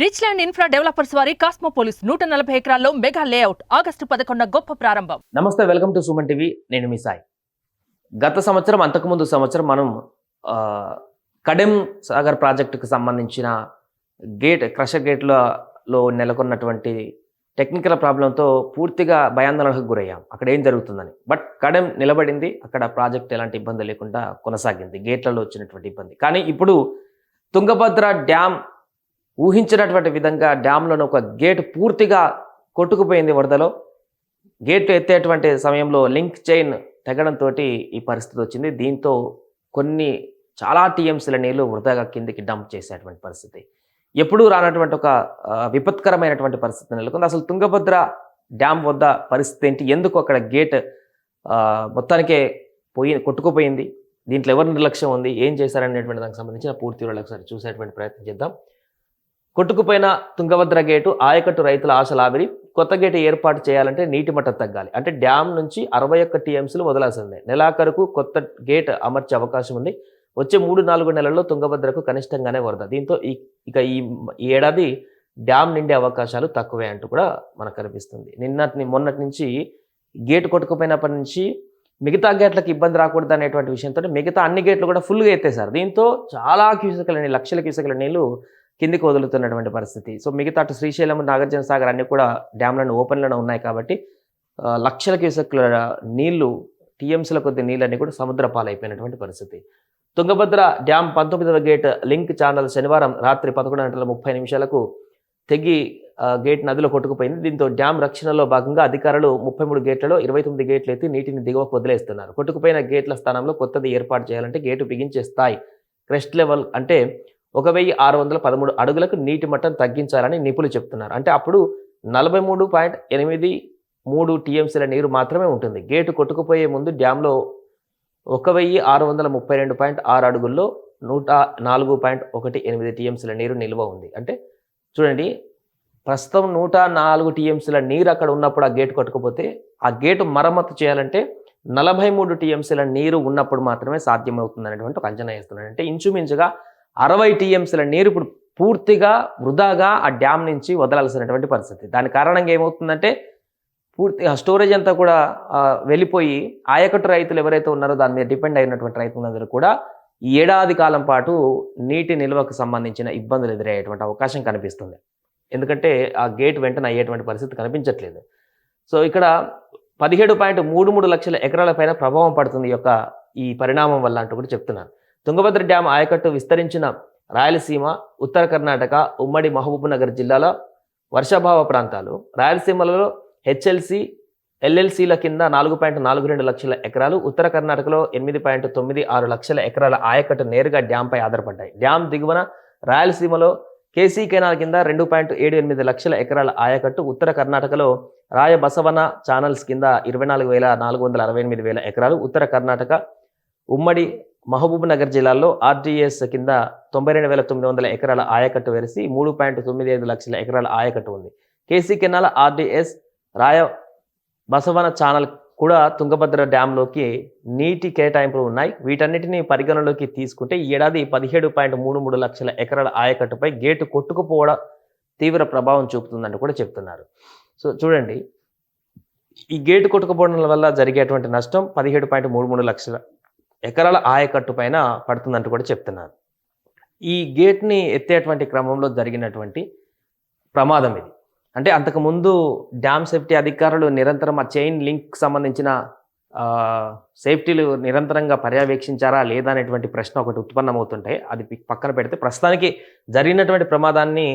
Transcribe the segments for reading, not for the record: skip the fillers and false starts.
Rich land infra developers వారి కాస్మోపోలిస్ 140 ఎకరాల్లో mega layout August 11 గొప్ప ప్రారంభం. నమస్తే, వెల్కమ్ టు సుమన్ టీవీ. నేను మీ సాయి. గత సంవత్సరం అంతకుముందు సంవత్సరం మనం కడెం సాగర్ ప్రాజెక్టుకు సంబంధించిన క్రషర్ గేట్లలో నెలకొన్నటువంటి టెక్నికల్ ప్రాబ్లంతో పూర్తిగా భయాందోళనకు గురయ్యాం, అక్కడ ఏం జరుగుతుందని. బట్ కడెం నిలబడింది, అక్కడ ప్రాజెక్ట్ ఎలాంటి ఇబ్బంది లేకుండా కొనసాగింది, గేట్లలో వచ్చినటువంటి ఇబ్బంది. కానీ ఇప్పుడు తుంగభద్ర డ్యామ్ ఊహించినటువంటి విధంగా డ్యామ్లోని ఒక గేటు పూర్తిగా కొట్టుకుపోయింది వరదలో. గేటు ఎత్తేటువంటి సమయంలో లింక్ చైన్ తెగడంతో ఈ పరిస్థితి వచ్చింది. దీంతో చాలా టీఎంసీల నీళ్లు వృధాగా కిందికి డంప్ చేసేటువంటి పరిస్థితి, ఎప్పుడూ రానటువంటి ఒక విపత్కరమైనటువంటి పరిస్థితి నెలకొంది. అసలు తుంగభద్ర డ్యామ్ వద్ద పరిస్థితి ఏంటి, ఎందుకు అక్కడ గేట్ మొత్తానికే కొట్టుకుపోయింది, దీంట్లో ఎవరి నిర్లక్ష్యం ఉంది, ఏం చేశారనేటువంటి దానికి సంబంధించిన పూర్తి వివరాలు ఒకసారి చూసేటువంటి ప్రయత్నం చేద్దాం. కొట్టుకుపోయిన తుంగభద్ర గేటు ఆయకట్టు రైతుల ఆశల ఆవిరి. కొత్త గేటు ఏర్పాటు చేయాలంటే నీటి మట్టం తగ్గాలి, అంటే డ్యామ్ నుంచి 61 టీఎంసీలు వదలాల్సిందే. నెలాఖరుకు కొత్త గేట్ అమర్చే అవకాశం ఉంది. వచ్చే 3-4 నెలల్లో తుంగభద్రకు కనిష్టంగానే వరద. దీంతో ఈ ఏడాది డ్యామ్ నిండే అవకాశాలు తక్కువే అంటూ కూడా మనకు కనిపిస్తుంది. మొన్నటి నుంచి గేటు కొట్టుకుపోయినప్పటి నుంచి మిగతా గేట్లకు ఇబ్బంది రాకూడదు అనేటువంటి విషయంతో మిగతా అన్ని గేట్లు కూడా ఫుల్గా ఎత్తేసారు. దీంతో చాలా లక్షల క్యూసెక్ల నీళ్లు కిందికి వదులుతున్నటువంటి పరిస్థితి. సో మిగతా అటు శ్రీశైలం, నాగార్జున సాగర్ అన్ని కూడా డ్యామ్లను ఓపెన్లోనే ఉన్నాయి కాబట్టి లక్షల క్యూసెక్ల నీళ్లు, టీఎంసీల కొద్ది నీళ్ళన్నీ కూడా సముద్ర పాలైపోయినటువంటి పరిస్థితి. తుంగభద్ర డ్యామ్ 19వ గేట్ లింక్ ఛానల్ శనివారం రాత్రి 11:30 తెగి గేట్ నదిలో కొట్టుకుపోయింది. దీంతో డ్యామ్ రక్షణలో భాగంగా అధికారులు 33 గేట్లలో 29 గేట్లు ఎత్తి నీటిని దిగువకు వదిలేస్తున్నారు. కొట్టుకుపోయిన గేట్ల స్థానంలో కొత్తది ఏర్పాటు చేయాలంటే గేటు బిగించే స్థాయి క్రెస్ట్ లెవెల్ అంటే 1613 అడుగులకు నీటి మట్టం తగ్గించాలని నిపుణులు చెప్తున్నారు. అంటే అప్పుడు 43.83 టీఎంసీల నీరు మాత్రమే ఉంటుంది. గేటు కొట్టుకుపోయే ముందు డ్యాంలో 1632.6 అడుగుల్లో 104.18 టీఎంసీల నీరు నిల్వ ఉంది. అంటే చూడండి, ప్రస్తుతం 104 టీఎంసీల నీరు అక్కడ ఉన్నప్పుడు ఆ గేటు కొట్టుకుపోతే ఆ గేటు మరమ్మతు చేయాలంటే 43 టీఎంసీల నీరు ఉన్నప్పుడు మాత్రమే సాధ్యమవుతుంది అనేటువంటి ఒక అంచనా వేస్తున్నాడు. అంటే ఇంచుమించుగా 60 టీఎంసీల నీరు ఇప్పుడు పూర్తిగా వృధాగా ఆ డ్యామ్ నుంచి వదలాల్సినటువంటి పరిస్థితి. దాని కారణంగా ఏమవుతుందంటే పూర్తిగా స్టోరేజ్ అంతా కూడా వెళ్ళిపోయి ఆయకట్టు రైతులు ఎవరైతే ఉన్నారో దాని మీద డిపెండ్ అయినటువంటి రైతులందరూ కూడా ఈ ఏడాది కాలం పాటు నీటి నిల్వకు సంబంధించిన ఇబ్బందులు ఎదురయ్యేటువంటి అవకాశం కనిపిస్తుంది. ఎందుకంటే ఆ గేట్ వెంటనే అయ్యేటువంటి పరిస్థితి కనిపించట్లేదు. సో ఇక్కడ 17.33 లక్షల ఎకరాల పైన ప్రభావం పడుతుంది ఈ పరిణామం వల్ల అంటూ కూడా చెప్తున్నారు. తుంగభద్ర డ్యామ్ ఆయకట్టు విస్తరించిన రాయలసీమ, ఉత్తర కర్ణాటక, ఉమ్మడి మహబూబ్నగర్ జిల్లాల వర్షాభావ ప్రాంతాలు. రాయలసీమలో హెచ్ఎల్సి, ఎల్ఎల్సీల కింద 4.42 లక్షల ఎకరాలు, ఉత్తర కర్ణాటకలో 8.96 లక్షల ఎకరాల ఆయకట్టు నేరుగా డ్యాంపై ఆధారపడ్డాయి. డ్యామ్ దిగువన రాయలసీమలో కేసీ కెనాల్ కింద 2.78 లక్షల ఎకరాల ఆయకట్టు, ఉత్తర కర్ణాటకలో రాయబసవన ఛానల్స్ కింద 24,468 ఎకరాలు, ఉత్తర కర్ణాటక ఉమ్మడి మహబూబ్నగర్ జిల్లాలో ఆర్డీఎస్ కింద 92,900 ఎకరాల ఆయకట్టు వెరిసి 3.95 లక్షల ఎకరాల ఆయకట్టు ఉంది. కేసీ కెనాల్, ఆర్డీఎస్, రాయ బసవన ఛానల్ కూడా తుంగభద్ర డ్యాంలోకి నీటి కేటాయింపులు ఉన్నాయి. వీటన్నిటిని పరిగణలోకి తీసుకుంటే ఈ ఏడాది 17.33 లక్షల ఎకరాల ఆయకట్టుపై గేటు కొట్టుకుపోవడం తీవ్ర ప్రభావం చూపుతుందంటూ కూడా చెప్తున్నారు. సో చూడండి, ఈ గేటు కొట్టుకుపోవడం వల్ల జరిగేటువంటి నష్టం 17.33 లక్షల ఎకరాల ఆయకట్టు పైన పడుతుందంటూ కూడా చెప్తున్నారు. ఈ గేట్ని ఎత్తేటువంటి క్రమంలో జరిగినటువంటి ప్రమాదం ఇది. అంటే అంతకుముందు డ్యామ్ సేఫ్టీ అధికారులు నిరంతరం ఆ చైన్ లింక్ సంబంధించిన సేఫ్టీలు నిరంతరంగా పర్యవేక్షించారా లేదా అనేటువంటి ప్రశ్న ఒకటి ఉత్పన్నమవుతుంటే అది పక్కన పెడితే ప్రస్తుతానికి జరిగినటువంటి ప్రమాదాన్ని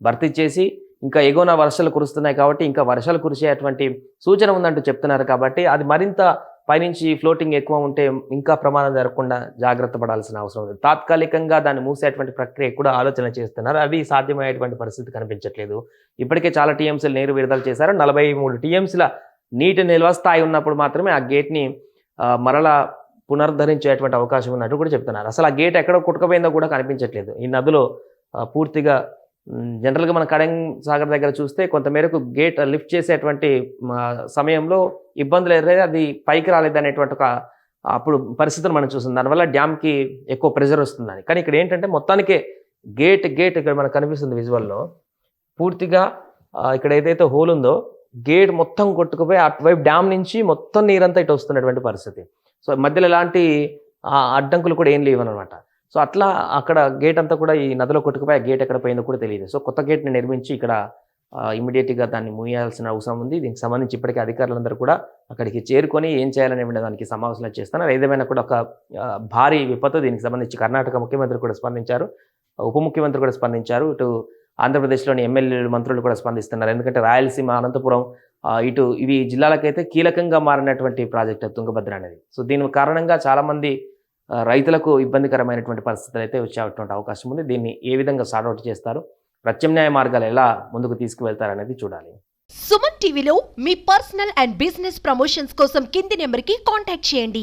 భర్తీ చేసి ఇంకా ఎగువన వర్షాలు కురుస్తున్నాయి కాబట్టి ఇంకా వర్షాలు కురిసేటువంటి సూచన ఉందంటూ చెప్తున్నారు. కాబట్టి అది మరింత పైనుంచి ఫ్లోటింగ్ ఎక్కువ ఉంటే ఇంకా ప్రమాదం జరగకుండా జాగ్రత్త పడాల్సిన అవసరం ఉంది. తాత్కాలికంగా దాన్ని మూసేటువంటి ప్రక్రియ కూడా ఆలోచన చేస్తున్నారు. అది సాధ్యమయ్యేటువంటి పరిస్థితి కనిపించట్లేదు. ఇప్పటికే చాలా టీఎంసీలు నీరు విడుదల చేశారు. 43 టీఎంసీల నీటి నిల్వ స్థాయి ఉన్నప్పుడు మాత్రమే ఆ గేట్ని మరలా పునరుద్ధరించేటువంటి అవకాశం ఉన్నట్టు కూడా చెప్తున్నారు. అసలు ఆ గేట్ ఎక్కడ కొట్టుకుపోయిందో కూడా కనిపించట్లేదు. ఈ నదిలో పూర్తిగా జనరల్గా మన కడెం సాగర్ దగ్గర చూస్తే కొంతమేరకు గేట్ లిఫ్ట్ చేసేటువంటి సమయంలో ఇబ్బందులు ఎదురై అది పైకి రాలేదనేటువంటి ఒక అప్పుడు పరిస్థితులు మనం చూస్తుంది. దానివల్ల డ్యామ్కి ఎక్కువ ప్రెజర్ వస్తుందని. కానీ ఇక్కడ ఏంటంటే మొత్తానికే గేట్ ఇక్కడ మనకు కనిపిస్తుంది విజువల్లో, పూర్తిగా ఇక్కడ ఏదైతే హోల్ ఉందో గేట్ మొత్తం కొట్టుకుపోయి అటువైపు డ్యామ్ నుంచి మొత్తం నీరంతా ఇటు వస్తున్నటువంటి పరిస్థితి. సో మధ్యలో ఎలాంటి అడ్డంకులు కూడా ఏం లేవన్నమాట. సో అట్లా అక్కడ గేట్ అంతా కూడా ఈ నదిలో కొట్టుకుపోయి ఆ గేట్ ఎక్కడ పోయిందో కూడా తెలియదు. సో కొత్త గేట్ని నిర్మించి ఇక్కడ ఇమీడియట్గా దాన్ని మూయాల్సిన అవసరం ఉంది. దీనికి సంబంధించి ఇప్పటికే అధికారులందరూ కూడా అక్కడికి చేరుకొని ఏం చేయాలనే దానికి సమావేశాలు చేస్తున్నారు. ఏదేమైనా కూడా ఒక భారీ విపత్తు. దీనికి సంబంధించి కర్ణాటక ముఖ్యమంత్రి కూడా స్పందించారు, ఉప ముఖ్యమంత్రి కూడా స్పందించారు, ఇటు ఆంధ్రప్రదేశ్లోని ఎమ్మెల్యేలు మంత్రులు కూడా స్పందిస్తున్నారు. ఎందుకంటే రాయలసీమ, అనంతపురం ఇటు ఇవి జిల్లాలకైతే కీలకంగా మారినటువంటి ప్రాజెక్ట్ తుంగభద్ర అనేది. సో దీని కారణంగా చాలామంది రైతులకు ఇబ్బందికరమైనటువంటి పరిస్థితులు అయితే వచ్చేటువంటి అవకాశం ఉంది. దీన్ని ఏ విధంగా సార్ట్అవుట్ చేస్తారు, ప్రత్యామ్నాయ మార్గాలు ఎలా ముందుకు తీసుకువెళ్తారనేది చూడాలి. సుమన్ టీవీలో మీ పర్సనల్ అండ్ బిజినెస్ ప్రమోషన్స్ కోసం కింది నెంబర్కి కాంటాక్ట్ చేయండి.